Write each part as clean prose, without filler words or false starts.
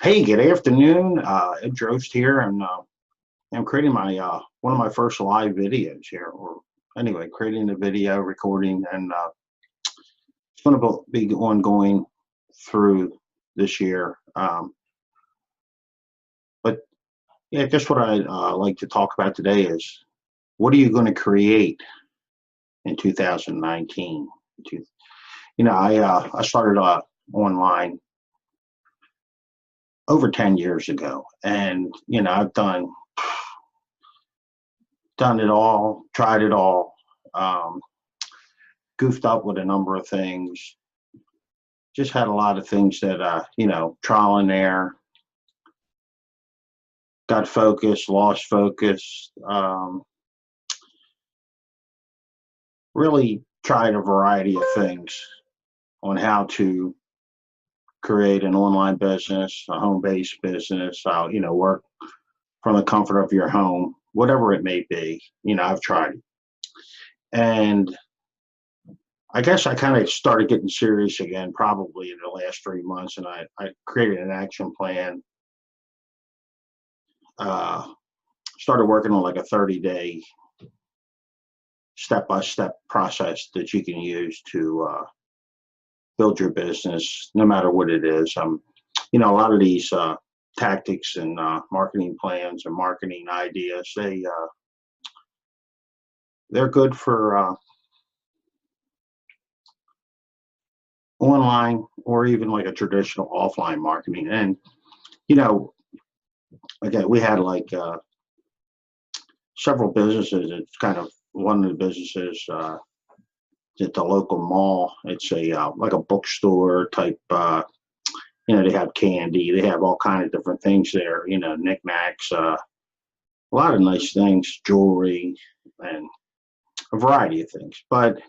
Hey, good afternoon. Ed Drost here, and I'm creating my one of my first live videos here, or anyway, creating a video, recording, and it's going to be ongoing through this year. But yeah, I guess what I like to talk about today is what are you going to create in 2019? I started online over 10 years ago, and I've done it all, tried it all. Um, Goofed up with a number of things. Just had a lot of things that trial and error. Got focused, lost focus. Really tried a variety of things on how to create an online business, a home-based business. Work from the comfort of your home, whatever it may be. I've tried it, and I guess I kind of started getting serious again probably in the last 3 months, and I created an action plan. Uh, Started working on like a 30-day step-by-step process that you can use to build your business, no matter what it is. A lot of these tactics and marketing plans and marketing ideas, they're good for online or even like a traditional offline marketing. And you know, again, we had like several businesses. It's kind of one of the businesses at the local mall. It's a like a bookstore type. They have candy. They have all kind of different things there. Knickknacks, a lot of nice things, jewelry, and a variety of things. But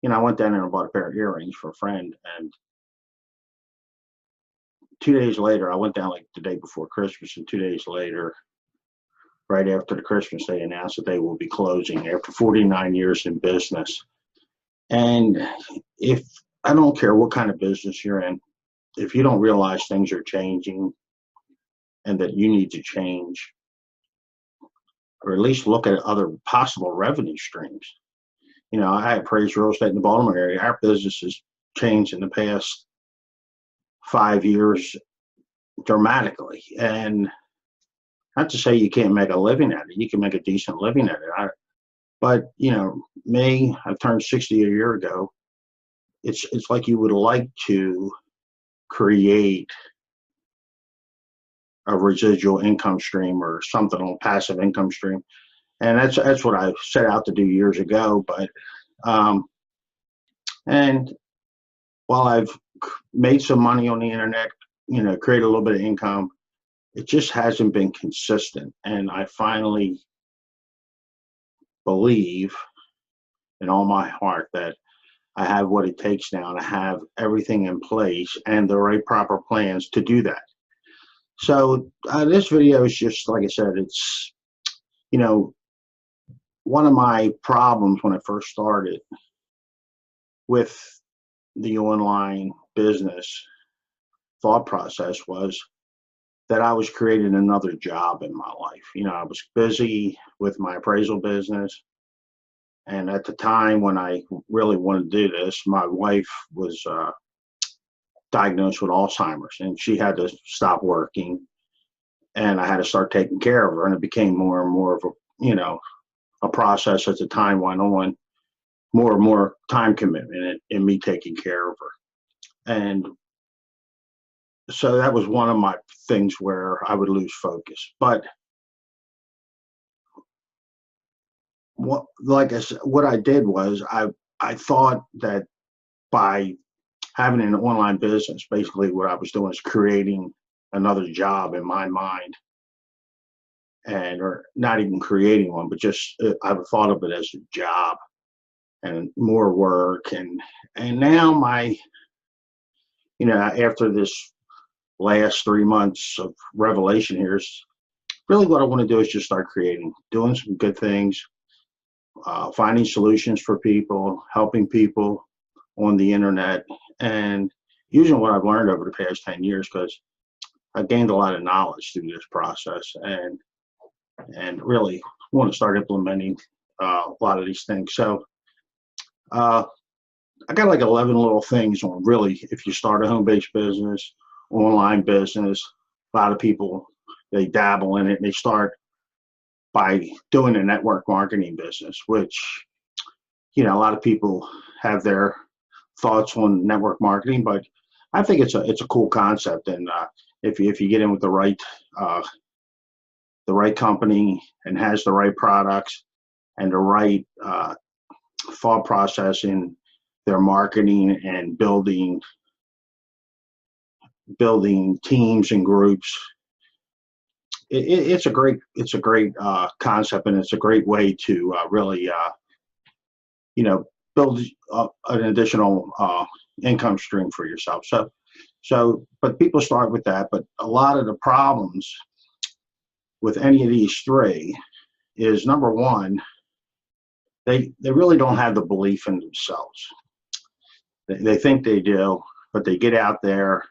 I went down there and bought a pair of earrings for a friend, and 2 days later, I went down like the day before Christmas, and 2 days later, right after the Christmas, they announced that they will be closing after 49 years in business. And if I don't care what kind of business you're in, if you don't realize things are changing and that you need to change, or at least look at other possible revenue streams. I appraise real estate in the Baltimore area. Our business has changed in the past 5 years dramatically. And not to say you can't make a living at it, you can make a decent living at it. But me, I turned 60 a year ago. It's like you would like to create a residual income stream or something on passive income stream, and that's what I set out to do years ago. But and while I've made some money on the internet, create a little bit of income, it just hasn't been consistent. And I finally believe in all my heart that I have what it takes now to have everything in place and the right proper plans to do that. So this video is just, like I said, it's, one of my problems when I first started with the online business thought process was that I was creating another job in my life. I was busy with my appraisal business. And at the time when I really wanted to do this, my wife was diagnosed with Alzheimer's, and she had to stop working, and I had to start taking care of her. And it became more and more of a process as the time went on, more and more time commitment in me taking care of her. And so that was one of my things where I would lose focus. But like I said, what I did was I thought that by having an online business, basically what I was doing is creating another job in my mind, and or not even creating one, but just I thought of it as a job and more work. And now after this last 3 months of revelation here is really what I want to do is just start creating, doing some good things, finding solutions for people, helping people on the internet, and using what I've learned over the past 10 years. Because I gained a lot of knowledge through this process, and really want to start implementing a lot of these things. So I got like 11 little things on really, if you start a home-based business, online business, a lot of people, they dabble in it and they start by doing a network marketing business, which, a lot of people have their thoughts on network marketing, but I think it's a cool concept. And if you get in with the right company and has the right products and the right thought process in their marketing and building teams and groups, it's a great concept, and it's a great way to really build an additional income stream for yourself. But people start with that. But a lot of the problems with any of these three is, number one, they really don't have the belief in themselves. They think they do, but they get out there,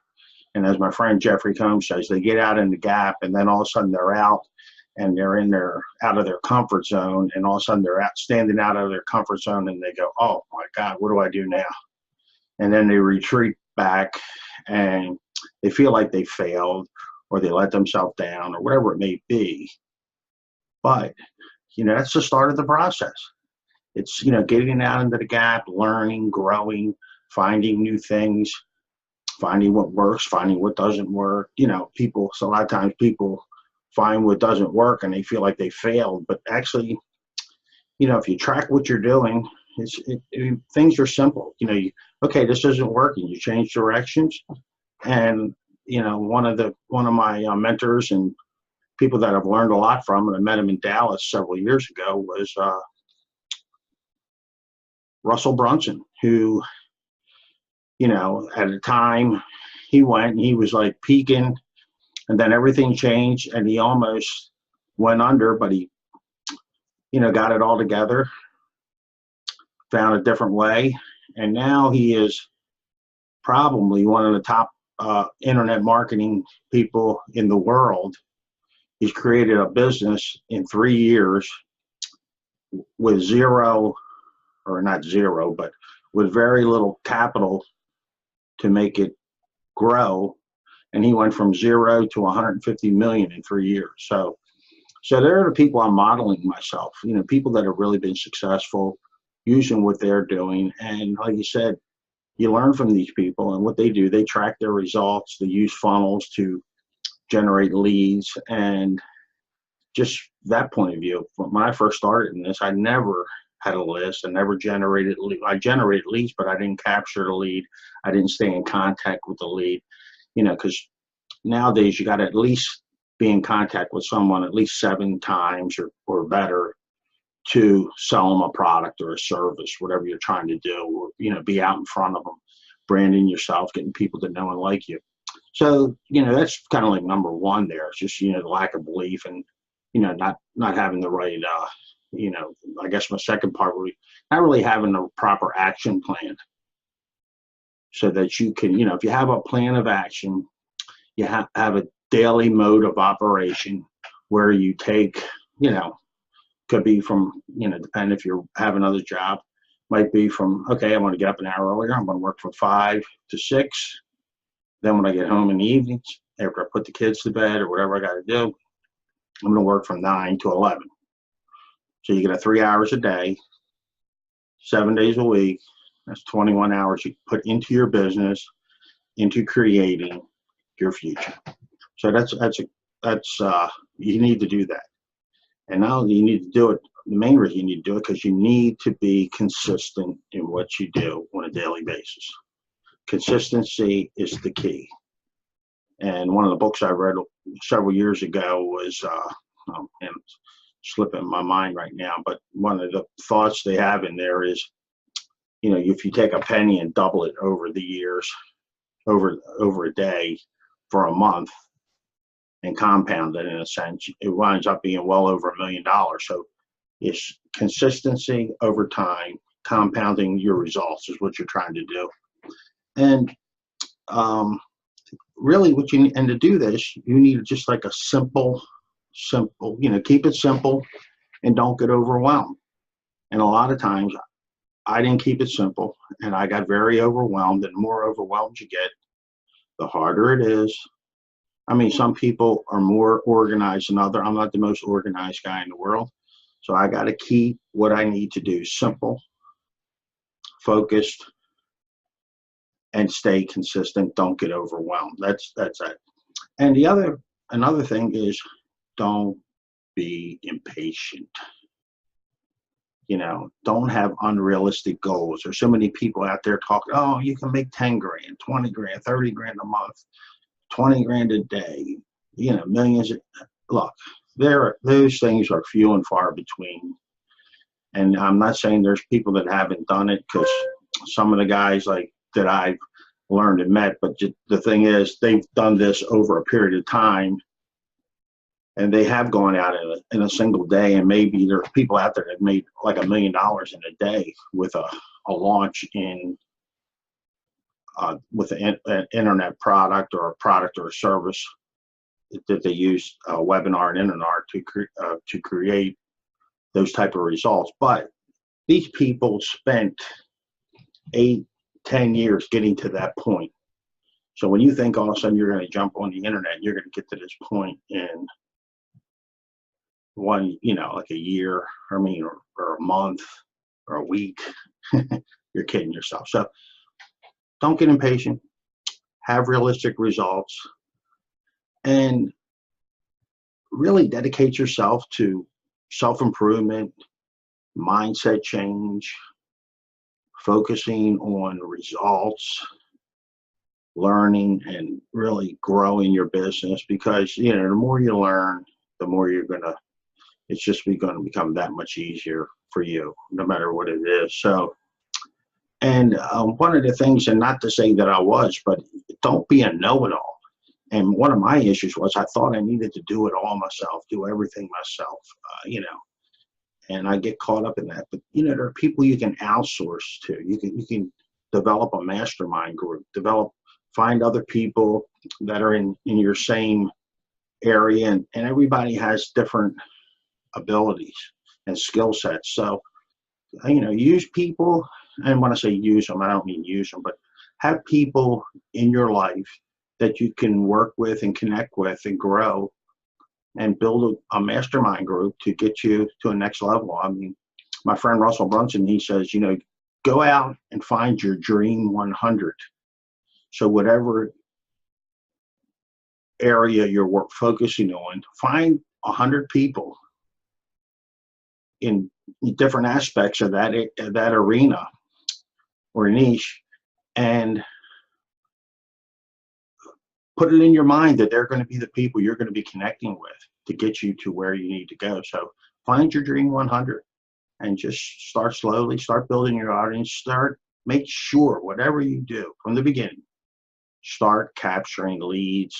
and as my friend Jeffrey Combs says, they get out in the gap, and then all of a sudden they're out, and they're out of their comfort zone, and all of a sudden they're standing out of their comfort zone, and they go, "Oh my God, what do I do now?" And then they retreat back, and they feel like they failed, or they let themselves down, or whatever it may be. But that's the start of the process. It's getting out into the gap, learning, growing, finding new things, finding what works, finding what doesn't work. So a lot of times people find what doesn't work and they feel like they failed. But actually, if you track what you're doing, things are simple. Okay, this isn't working. You change directions. And one of my mentors and people that I've learned a lot from, and I met him in Dallas several years ago, was Russell Brunson, who, at a time he went and he was like peaking, and then everything changed and he almost went under, but he, got it all together, found a different way. And now he is probably one of the top internet marketing people in the world. He's created a business in 3 years with with very little capital to make it grow, and he went from 0 to 150 million in 3 years. So there are the people I'm modeling myself. People that have really been successful using what they're doing, and like you said, you learn from these people and what they do. They track their results. They use funnels to generate leads, and just that point of view. When I first started in this, I never had a list. I never generated leads. I generated leads, but I didn't capture the lead. I didn't stay in contact with the lead, because nowadays you got to at least be in contact with someone at least 7 times or better to sell them a product or a service, whatever you're trying to do, or, be out in front of them, branding yourself, getting people to know and like you. So, that's kind of like number one there. It's just, the lack of belief and, not having the right, I guess my second part would be not really having a proper action plan, so that you can, if you have a plan of action, you have a daily mode of operation where you take, could be from, depending if you have another job, might be from, okay, I want to get up an hour earlier. I'm going to work from 5 to 6. Then when I get home in the evenings, after I put the kids to bed or whatever I got to do, I'm going to work from 9 to 11. So you get 3 hours a day, 7 days a week. That's 21 hours you put into your business, into creating your future. So that's you need to do that. And now you need to do it. The main reason you need to do it because you need to be consistent in what you do on a daily basis. Consistency is the key. And one of the books I read several years ago was, and it's slipping my mind right now, but one of the thoughts they have in there is, if you take a penny and double it over the years, over a day for a month, and compound it in a sense, it winds up being well over $1 million. So it's consistency over time, compounding your results is what you're trying to do. And really what you need, and to do this, you need just like a simple, keep it simple and don't get overwhelmed. And a lot of times I didn't keep it simple and I got very overwhelmed, and the more overwhelmed you get, the harder it is. I mean, some people are more organized than others. I'm not the most organized guy in the world. So I got to keep what I need to do simple, focused, and stay consistent. Don't get overwhelmed. That's it. And another thing is, don't be impatient. Don't have unrealistic goals. There's so many people out there talking, oh, you can make 10 grand, 20 grand, 30 grand a month, 20 grand a day, millions. Look, those things are few and far between. And I'm not saying there's people that haven't done it, because some of the guys like that I've learned and met, but the thing is, they've done this over a period of time, and they have gone out in a single day, and maybe there's people out there that made like $1 million in a day with a launch with an internet product, or a product or a service that they use a webinar and internet to create those type of results. But these people spent 8-10 years getting to that point. So when you think all of a sudden you're going to jump on the internet, you're going to get to this point in one, like a year, or a month, or a week, you're kidding yourself. So don't get impatient, have realistic results, and really dedicate yourself to self-improvement, mindset change, focusing on results, learning, and really growing your business. Because the more you learn, the more it's just going to become that much easier for you, no matter what it is. So, and one of the things, and not to say that I was, but don't be a know-it-all. And one of my issues was I thought I needed to do it all myself, do everything myself, and I get caught up in that. But there are people you can outsource to. You can develop a mastermind group, find other people that are in your same area, and everybody has different abilities and skill sets. So use people, and when I say use them, I don't mean use them, but have people in your life that you can work with and connect with and grow, and build a mastermind group to get you to a next level. I mean, my friend Russell Brunson, he says, go out and find your dream 100. So whatever area you're focusing on, find 100 people in different aspects of that arena or niche, and put it in your mind that they're going to be the people you're going to be connecting with to get you to where you need to go. So find your dream 100 and just start slowly, start building your audience, make sure whatever you do from the beginning, start capturing leads,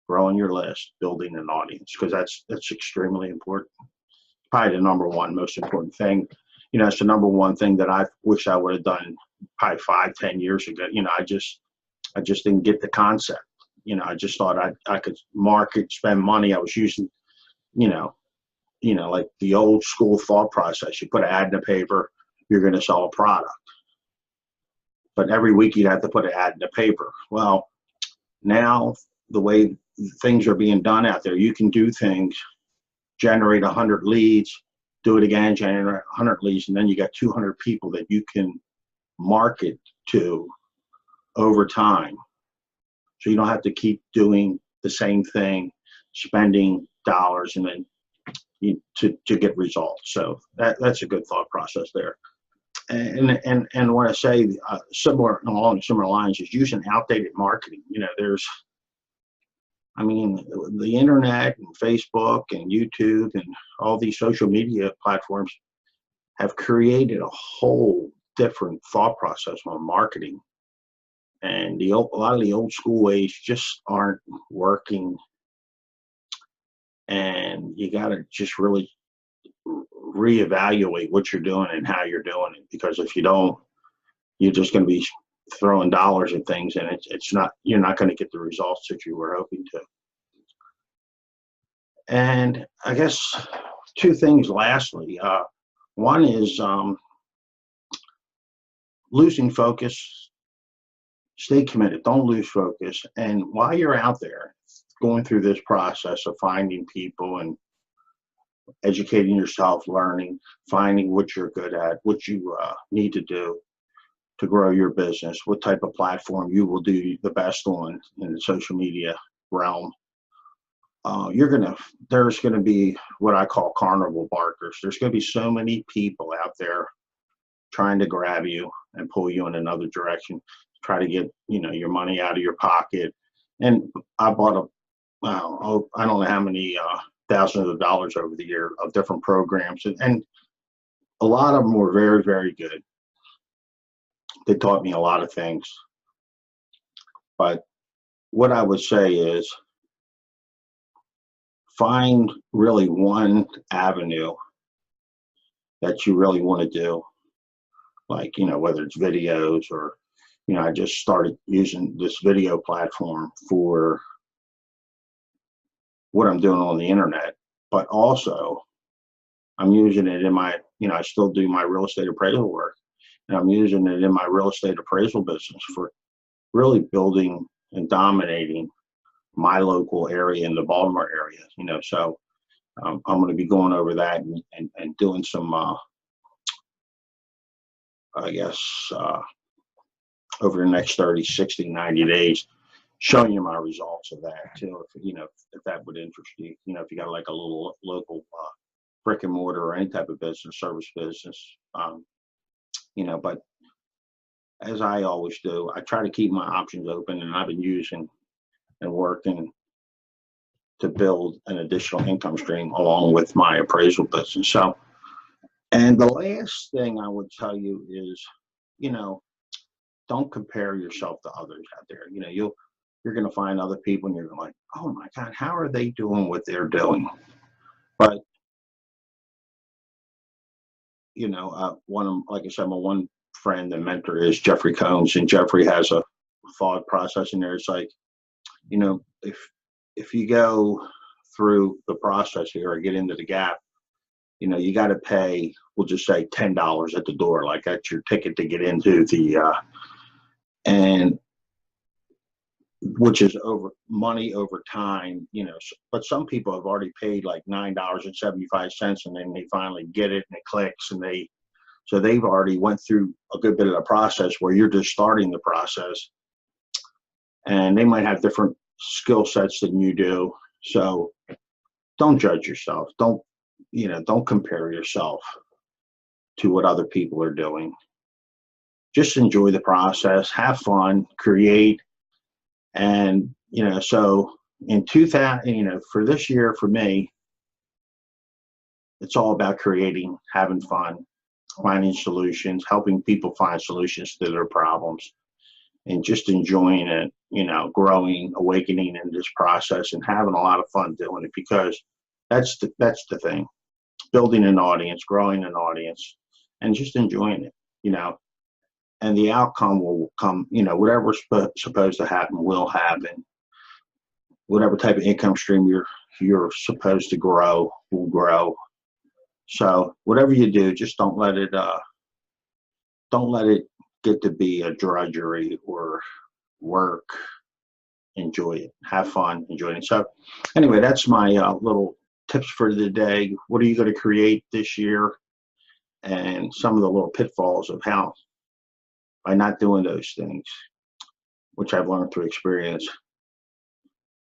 growing your list, building an audience, because that's extremely important. Probably the number one most important thing. It's the number one thing that I wish I would have done probably 5-10 years ago. I just didn't get the concept. I just thought I could market, spend money. I was using, like the old school thought process. You put an ad in the paper, you're going to sell a product. But every week you'd have to put an ad in the paper. Well, now the way things are being done out there, you can do things, generate 100 leads, do it again, generate 100 leads, and then you got 200 people that you can market to over time. So you don't have to keep doing the same thing, spending dollars, and then to get results. So that's a good thought process there. And when I say along similar lines is using outdated marketing. The internet and Facebook and YouTube and all these social media platforms have created a whole different thought process on marketing. And a lot of the old school ways just aren't working. And you got to just really reevaluate what you're doing and how you're doing it. Because if you don't, you're just going to be throwing dollars at things, and it's not, you're not going to get the results that you were hoping to. And I guess two things lastly. One is losing focus. Stay committed. Don't lose focus. And while you're out there going through this process of finding people and educating yourself, learning, finding what you're good at, what you need to do to grow your business, what type of platform you will do the best on in the social media realm, there's gonna be what I call carnival barkers. There's gonna be so many people out there trying to grab you and pull you in another direction, try to get, your money out of your pocket. And I bought I don't know how many thousands of dollars over the year of different programs, and a lot of them were very, very good. They taught me a lot of things. But what I would say is find really one avenue that you really want to do. Like, whether it's videos or, I just started using this video platform for what I'm doing on the internet, but also I'm using it in my, I still do my real estate appraisal work, and I'm using it in my real estate appraisal business for really building and dominating my local area in the Baltimore area, so I'm going to be going over that and doing some, I guess, over the next 30, 60, 90 days, showing you my results of that too, if that would interest you. If you got like a little local brick and mortar or any type of business, service business, but as I always do, I try to keep my options open, and I've been using and working to build an additional income stream along with my appraisal business. So, and the last thing I would tell you is, don't compare yourself to others out there. You're going to find other people and you're like, oh my God, how are they doing what they're doing? But, like I said, my one friend and mentor is Jeffrey Combs, and Jeffrey has a thought process in there. It's like, if you go through the process here or get into the gap, you got to pay, we'll just say $10 at the door, like that's your ticket to get into the, and which is money over time, but some people have already paid like $9.75, and then they finally get it and it clicks, and so they've already went through a good bit of the process where you're just starting the process, and they might have different skill sets than you do. So don't judge yourself. Don't compare yourself to what other people are doing. Just enjoy the process, have fun, create. And, so in 2000, for this year, for me, it's all about creating, having fun, finding solutions, helping people find solutions to their problems, and just enjoying it, growing, awakening in this process, and having a lot of fun doing it, because that's the thing. Building an audience, growing an audience, and just enjoying it, and the outcome will come, whatever's supposed to happen will happen. Whatever type of income stream you're supposed to grow will grow. So whatever you do, just don't let it get to be a drudgery or work. Enjoy it, have fun, enjoy it. So anyway, that's my little tips for the day. What are you going to create this year? And some of the little pitfalls of how, by not doing those things, which I've learned through experience,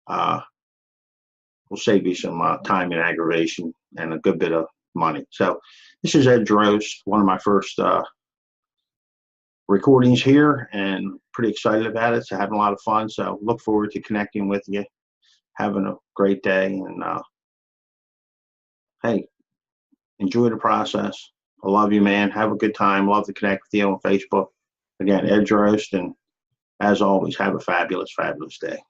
will save you some time and aggravation and a good bit of money. So this is Ed Drost, one of my first recordings here, and pretty excited about it. So having a lot of fun. So look forward to connecting with you, having a great day, and hey, enjoy the process. I love you, man. Have a good time. Love to connect with you on Facebook. Again, Ed Drost, and as always, have a fabulous, fabulous day.